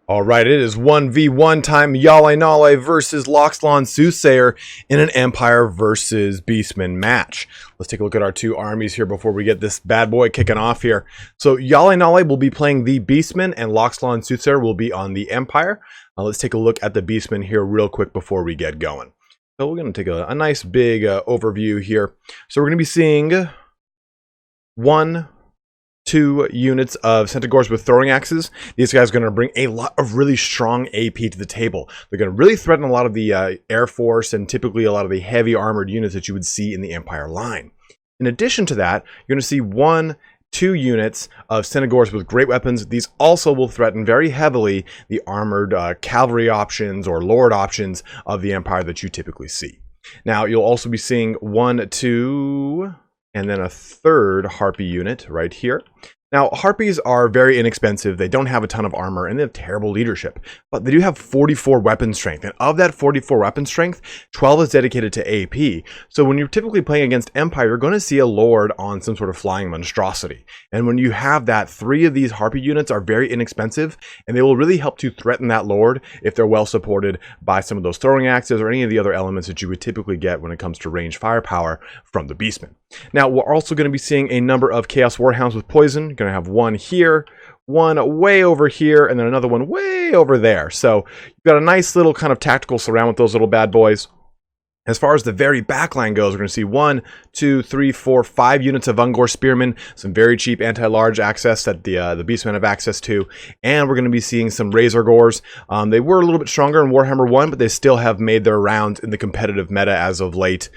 Alright, it is 1v1 time, HjalleNalle versus TlaxtlanSoothsayer in an Empire versus Beastmen match. Let's take a look at our two armies here before we get this bad boy kicking off here. So HjalleNalle will be playing the Beastmen and TlaxtlanSoothsayer will be on the Empire. Let's take a look at the Beastmen here real quick before we get going. So we're going to take a nice big overview here. So we're going to be seeing 2 units of Centaurs with throwing axes. These guys are going to bring a lot of really strong AP to the table. They're going to really threaten a lot of the Air Force and typically a lot of the heavy armored units that you would see in the Empire line. In addition to that, you're going to see 2 units of Centaurs with great weapons. These also will threaten very heavily the armored cavalry options or lord options of the Empire that you typically see. Now, you'll also be seeing 1, 2... and then a third Harpy unit right here. Now, Harpies are very inexpensive. They don't have a ton of armor, and they have terrible leadership. But they do have 44 weapon strength. And of that 44 weapon strength, 12 is dedicated to AP. So when you're typically playing against Empire, you're going to see a Lord on some sort of flying monstrosity. And when you have that, 3 of these Harpy units are very inexpensive, and they will really help to threaten that Lord if they're well supported by some of those throwing axes or any of the other elements that you would typically get when it comes to range firepower from the Beastmen. Now, we're also going to be seeing a number of Chaos Warhounds with poison. You're going to have 1 here, 1 way over here, and then another one way over there. So you've got a nice little kind of tactical surround with those little bad boys. As far as the very back line goes, we're going to see 1, 2, 3, 4, 5 units of Ungor Spearmen, some very cheap anti-large access that the Beastmen have access to, and we're going to be seeing some Razor Gores. They were a little bit stronger in Warhammer 1, but they still have made their rounds in the competitive meta as of late,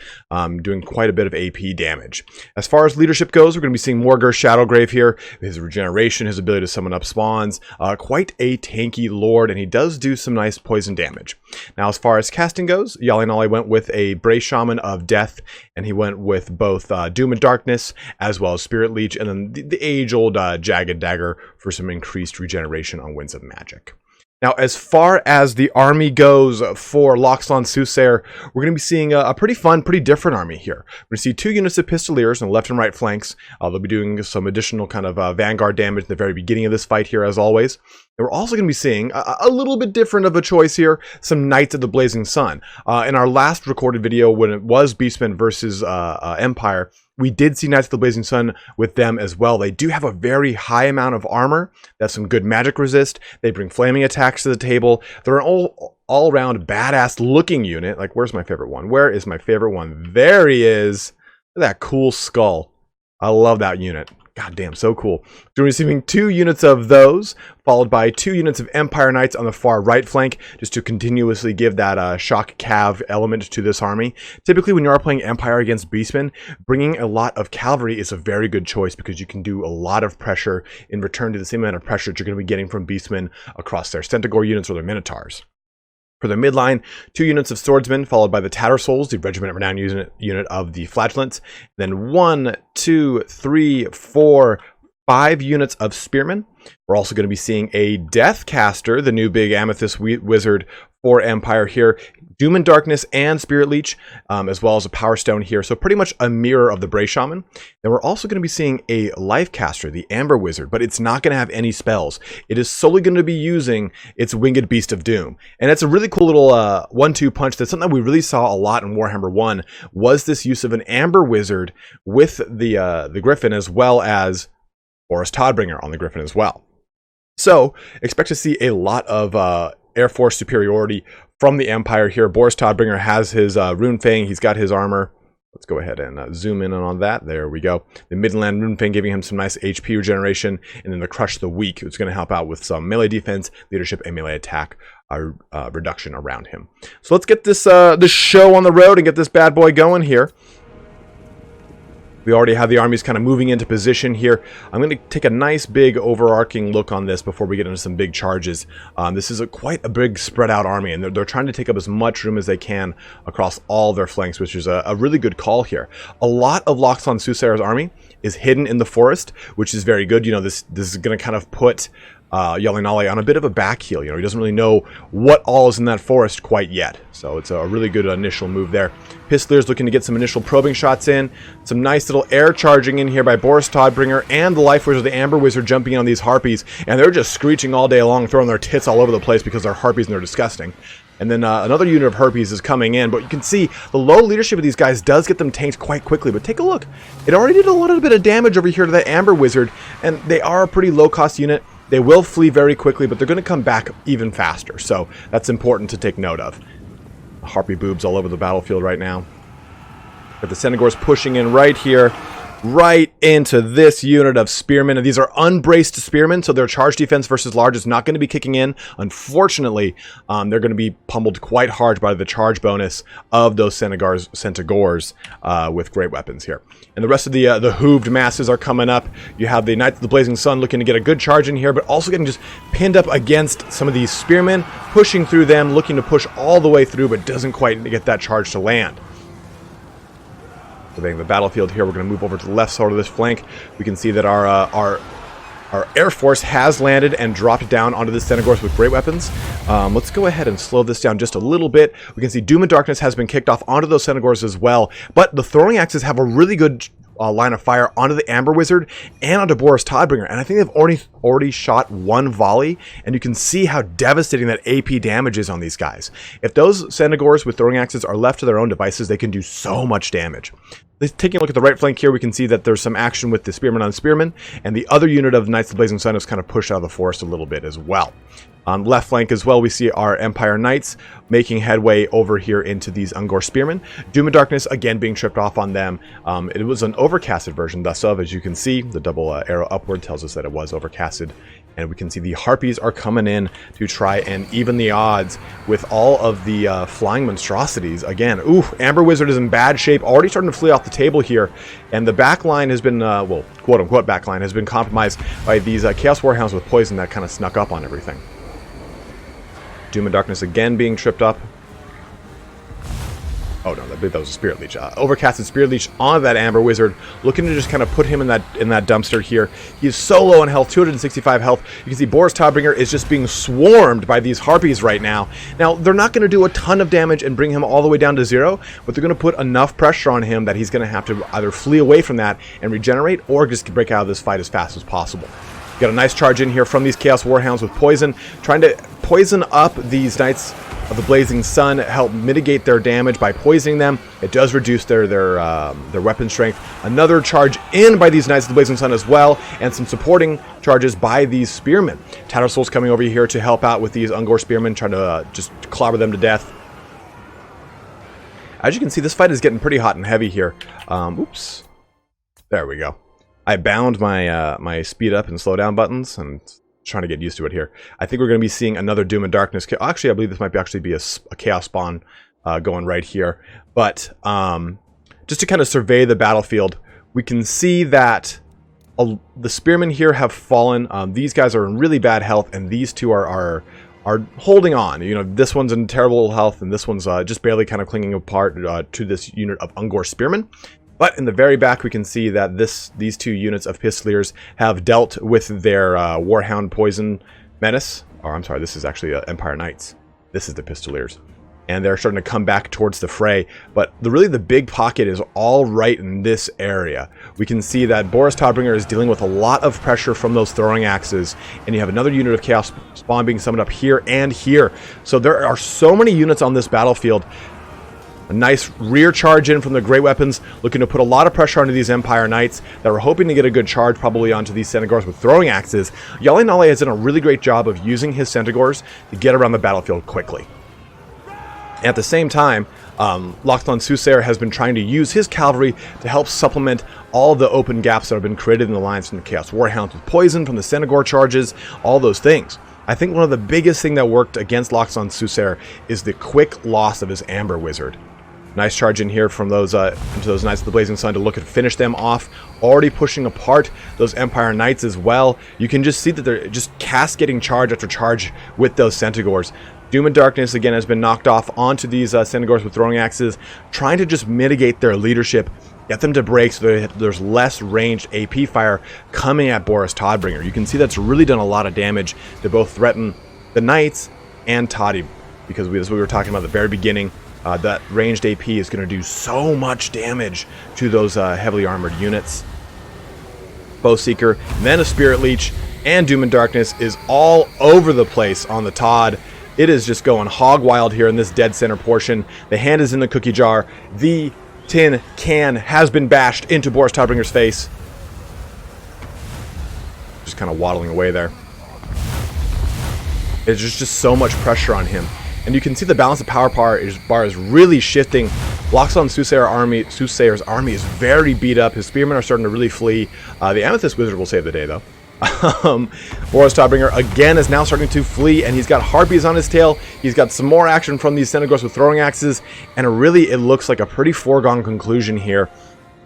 doing quite a bit of AP damage. As far as leadership goes, we're going to be seeing Morgur Shadowgrave here. His regeneration, his ability to summon up spawns, quite a tanky lord, and he does do some nice poison damage. Now, as far as casting goes, HjalleNalle went with a Bray Shaman of Death, and he went with both Doom and Darkness, as well as Spirit Leech, and then the age-old Jagged Dagger for some increased regeneration on Winds of Magic. Now, as far as the army goes for TlaxtlanSoothsayer, we're going to be seeing a pretty fun, pretty different army here. We're going to see 2 units of Pistoliers on the left and right flanks. They'll be doing some additional kind of Vanguard damage at the very beginning of this fight here, as always. And we're also going to be seeing a little bit different of a choice here, some Knights of the Blazing Sun. In our last recorded video, when it was Beastmen versus Empire, we did see Knights of the Blazing Sun with them as well. They do have a very high amount of armor. That's some good magic resist. They bring flaming attacks to the table. They're an all-around badass looking unit. Like, where's my favorite one? Where is my favorite one? There he is. Look at that cool skull. I love that unit. God damn, so cool. So we're receiving 2 units of those, followed by 2 units of Empire Knights on the far right flank, just to continuously give that shock cav element to this army. Typically, when you are playing Empire against Beastmen, bringing a lot of cavalry is a very good choice because you can do a lot of pressure in return to the same amount of pressure that you're going to be getting from Beastmen across their Centaur units or their Minotaurs. For the midline, 2 units of Swordsmen, followed by the Tattersouls, the Regiment of Renown unit of the Flatulence. Then 1, 2, 3, 4, 5 units of Spearmen. We're also going to be seeing a Deathcaster, the new big Amethyst Wizard for Empire here. Doom and Darkness and Spirit Leech, as well as a Power Stone here. So pretty much a mirror of the Bray Shaman. Then we're also going to be seeing a Lifecaster, the Amber Wizard, but it's not going to have any spells. It is solely going to be using its Winged Beast of Doom. And it's a really cool little 1-2 punch. That's something we really saw a lot in Warhammer 1, was this use of an Amber Wizard with the Griffin, as well as Boris Todbringer on the Griffin as well. So expect to see a lot of Air Force superiority from the Empire here. Boris Todbringer has his Rune Fang. He's got his armor. Let's go ahead and zoom in on that. There we go. The Midland Rune Fang giving him some nice HP regeneration. And then the Crush the Weak, it's going to help out with some melee defense, leadership, and melee attack reduction around him. So let's get this show on the road and get this bad boy going here. We already have the armies kind of moving into position here. I'm going to take a nice big overarching look on this before we get into some big charges. This is quite a big spread out army, and they're trying to take up as much room as they can across all their flanks, which is a really good call here. A lot of TlaxtlanSoothsayer's army is hidden in the forest, which is very good. You know, this is going to kind of put HjalleNalle on a bit of a back heel. You know, he doesn't really know what all is in that forest quite yet. So it's a really good initial move there. Pistoliers looking to get some initial probing shots in. Some nice little air charging in here by Boris Todbringer and the Life Wizard, the Amber Wizard, jumping in on these Harpies. And they're just screeching all day long, throwing their tits all over the place because they're Harpies and they're disgusting. And then another unit of Harpies is coming in, but you can see the low leadership of these guys does get them tanked quite quickly. But take a look. It already did a little bit of damage over here to the Amber Wizard, and they are a pretty low-cost unit. They will flee very quickly, but they're going to come back even faster. So that's important to take note of. Harpy boobs all over the battlefield right now. But the Centaurs pushing in right here, right into this unit of spearmen. And these are unbraced spearmen, so their charge defense versus large is not going to be kicking in. Unfortunately, they're going to be pummeled quite hard by the charge bonus of those Centaurs with great weapons here. And the rest of the hooved masses are coming up. You have the Knights of the Blazing Sun looking to get a good charge in here, but also getting just pinned up against some of these spearmen, pushing through them, looking to push all the way through, but doesn't quite get that charge to land. Surveying the battlefield here, we're going to move over to the left side of this flank. We can see that our Air Force has landed and dropped down onto the Centaurs with great weapons. Let's go ahead and slow this down just a little bit. We can see Doom and Darkness has been kicked off onto those Centaurs as well, but the throwing axes have a really good line of fire onto the Amber Wizard and onto Boris Todbringer, and I think they've already shot one volley, and you can see how devastating that AP damage is on these guys. If those Centaurs with throwing axes are left to their own devices, they can do so much damage. Taking a look at the right flank here, we can see that there's some action with the Spearman on Spearman, and the other unit of Knights of the Blazing Sun is kind of pushed out of the forest a little bit as well. On the left flank as well, we see our Empire Knights making headway over here into these Ungor Spearmen. Doom and Darkness, again, being tripped off on them. It was an overcasted version, thus of, as you can see, the double arrow upward tells us that it was overcasted. And we can see the Harpies are coming in to try and even the odds with all of the flying monstrosities. Again, ooh, Amber Wizard is in bad shape, already starting to flee off the table here. And the backline has been, well, quote-unquote backline, has been compromised by these Chaos Warhounds with poison that kind of snuck up on everything. Doom and Darkness again being tripped up. Oh no, that was a Spirit Leech. Overcasted Spirit Leech on that Amber Wizard, looking to just kind of put him in that dumpster here. He is so low on health, 265 health. You can see Boris Todbringer is just being swarmed by these Harpies right now. Now, they're not going to do a ton of damage and bring him all the way down to 0, but they're going to put enough pressure on him that he's going to have to either flee away from that and regenerate, or just break out of this fight as fast as possible. Got a nice charge in here from these Chaos Warhounds with poison, trying to poison up these Knights of the Blazing Sun, help mitigate their damage by poisoning them. It does reduce their weapon strength. Another charge in by these Knights of the Blazing Sun as well, and some supporting charges by these Spearmen. Tattersoul's coming over here to help out with these Ungor Spearmen, trying to just clobber them to death. As you can see, this fight is getting pretty hot and heavy here. Oops. There we go. I bound my my speed up and slow down buttons, and trying to get used to it here. I think we're going to be seeing another Doom and Darkness. Actually, I believe this might actually be a Chaos Spawn going right here. But just to kind of survey the battlefield, we can see that the Spearmen here have fallen. These guys are in really bad health, and these two are holding on. You know, this one's in terrible health, and this one's just barely kind of clinging apart to this unit of Ungor Spearmen. But in the very back, we can see that these two units of Pistoliers have dealt with their Warhound Poison Menace. Or I'm sorry, this is actually Empire Knights. This is the Pistoliers. And they're starting to come back towards the fray. But really the big pocket is all right in this area. We can see that Boris Todbringer is dealing with a lot of pressure from those throwing axes. And you have another unit of Chaos Spawn being summoned up here and here. So there are so many units on this battlefield. A nice rear charge in from the great weapons, looking to put a lot of pressure onto these Empire Knights that were hoping to get a good charge probably onto these Centaurs with throwing axes. HjalleNalle has done a really great job of using his Centaurs to get around the battlefield quickly. At the same time, TlaxtlanSoothsayer has been trying to use his cavalry to help supplement all the open gaps that have been created in the lines from the Chaos Warhounds with poison, from the Centaur charges, all those things. I think one of the biggest things that worked against TlaxtlanSoothsayer is the quick loss of his Amber Wizard. Nice charge in here from those into those Knights of the Blazing Sun to look and finish them off. Already pushing apart those Empire Knights as well. You can just see that they're just cascading charge after charge with those Centaurs. Doom and Darkness again has been knocked off onto these Centaurs with throwing axes, trying to just mitigate their leadership get them to break so there's less ranged AP fire coming at Boris Todbringer. You can see that's really done a lot of damage to both threaten the Knights and Toddy, because that's what we were talking about at the very beginning. That ranged AP is going to do so much damage to those heavily armored units. Bowseeker, then a Spirit Leech, and Doom and Darkness is all over the place on the Todd. It is just going hog wild here in this dead center portion. The hand is in the cookie jar. The tin can has been bashed into Boris Todbringer's face. Just kind of waddling away there. There's just so much pressure on him. And you can see the balance of power bar is really shifting. TlaxtlanSoothsayer's army is very beat up. His spearmen are starting to really flee. The Amethyst Wizard will save the day, though. Boris Todbringer again is now starting to flee, and he's got harpies on his tail. He's got some more action from these Centaurs with throwing axes, and really it looks like a pretty foregone conclusion here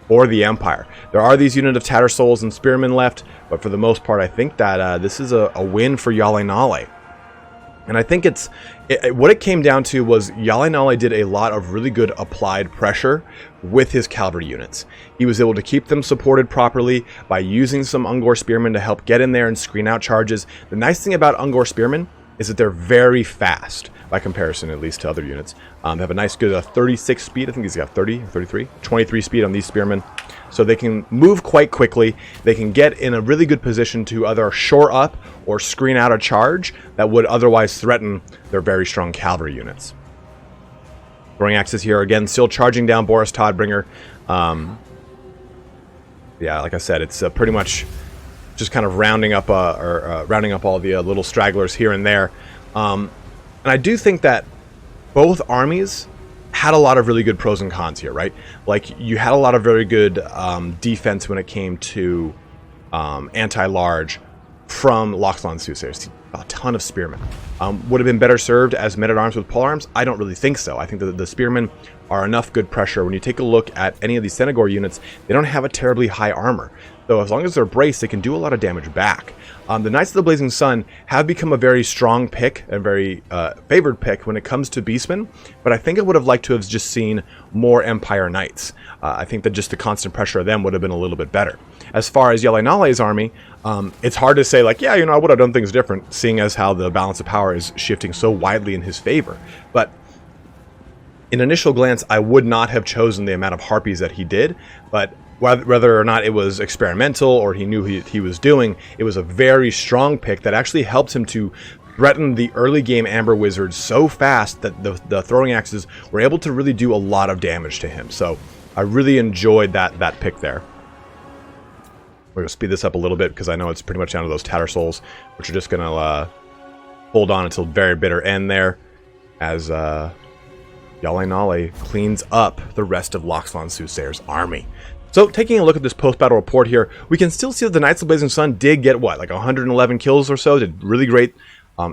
for the Empire. There are these unit of Tattersouls and Spearmen left, but for the most part I think that this is a win for HjalleNalle. And I think what it came down to was HjalleNalle did a lot of really good applied pressure with his cavalry units. He was able to keep them supported properly by using some Ungor Spearmen to help get in there and screen out charges. The nice thing about Ungor Spearmen is that they're very fast, by comparison at least to other units. They have a nice good 36 speed. I think he's got 30, 33, 23 speed on these Spearmen. So they can move quite quickly. They can get in a really good position to either shore up or screen out a charge that would otherwise threaten their very strong cavalry units. Throwing axes here again, still charging down Boris Todbringer. Yeah, like I said, it's pretty much just kind of rounding up all the little stragglers here and there. And I do think that both armies had a lot of really good pros and cons here, right? Like, you had a lot of very good defense when it came to anti-large from TlaxtlanSoothsayers. A ton of spearmen. Would have been better served as men-at-arms with polearms? I don't really think so. I think that the spearmen are enough good pressure. When you take a look at any of these Centaur units, they don't have a terribly high armor. So as long as they're braced, they can do a lot of damage back. The Knights of the Blazing Sun have become a very strong pick and very favored pick when it comes to Beastmen, but I think I would have liked to have just seen more Empire Knights. I think that just the constant pressure of them would have been a little bit better. As far as HjalleNalle's army, it's hard to say, like, yeah, you know, I would have done things different, seeing as how the balance of power is shifting so widely in his favor. But in initial glance, I would not have chosen the amount of harpies that he did, but whether or not it was experimental or he knew he was doing, it was a very strong pick that actually helped him to threaten the early game Amber Wizards so fast that the throwing axes were able to really do a lot of damage to him. So I really enjoyed that pick there. We're going to speed this up a little bit because I know it's pretty much down to those Tattersouls, which are just going to hold on until very bitter end there as HjalleNalle cleans up the rest of TlaxtlanSoothsayer's army. So, taking a look at this post-battle report here, we can still see that the Knights of the Blazing Sun did get, what, like 111 kills or so? Did really great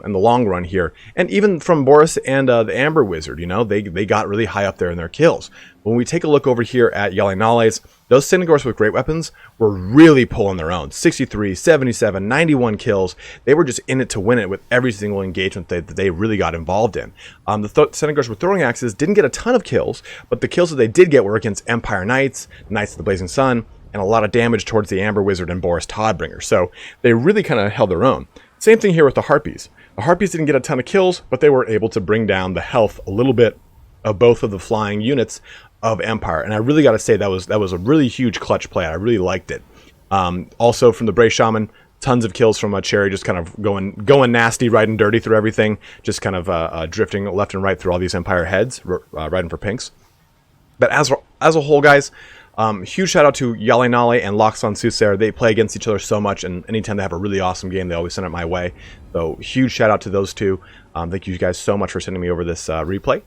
in the long run here. And even from Boris and the Amber Wizard, you know, they got really high up there in their kills. When we take a look over here at HjalleNalle's, those Centaurs with great weapons were really pulling their own. 63, 77, 91 kills. They were just in it to win it with every single engagement that they really got involved in. The Centaurs with throwing axes didn't get a ton of kills, but the kills that they did get were against Empire Knights, Knights of the Blazing Sun, and a lot of damage towards the Amber Wizard and Boris Todbringer. So they really kind of held their own. Same thing here with the Harpies. The Harpies didn't get a ton of kills, but they were able to bring down the health a little bit of both of the flying units of Empire. And I really got to say that was a really huge clutch play. I really liked it. Also from the Bray Shaman, tons of kills from Cherry, just kind of going nasty, riding dirty through everything, just kind of drifting left and right through all these Empire heads, riding for pinks. But as a whole, guys, huge shout out to HjalleNalle and TlaxtlanSoothsayer. They play against each other so much, and anytime they have a really awesome game, they always send it my way. So huge shout out to those two. Thank you guys so much for sending me over this replay.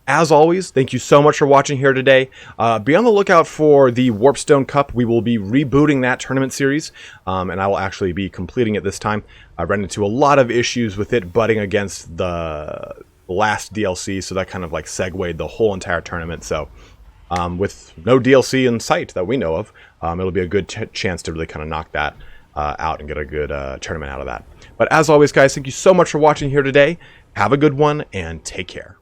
As always, thank you so much for watching here today. Be on the lookout for the Warpstone Cup. We will be rebooting that tournament series, and I will actually be completing it this time. I ran into a lot of issues with it butting against the last DLC, so that kind of like segued the whole entire tournament. So with no DLC in sight that we know of, it'll be a good chance to really kind of knock that out and get a good tournament out of that. But as always, guys, thank you so much for watching here today. Have a good one, and take care.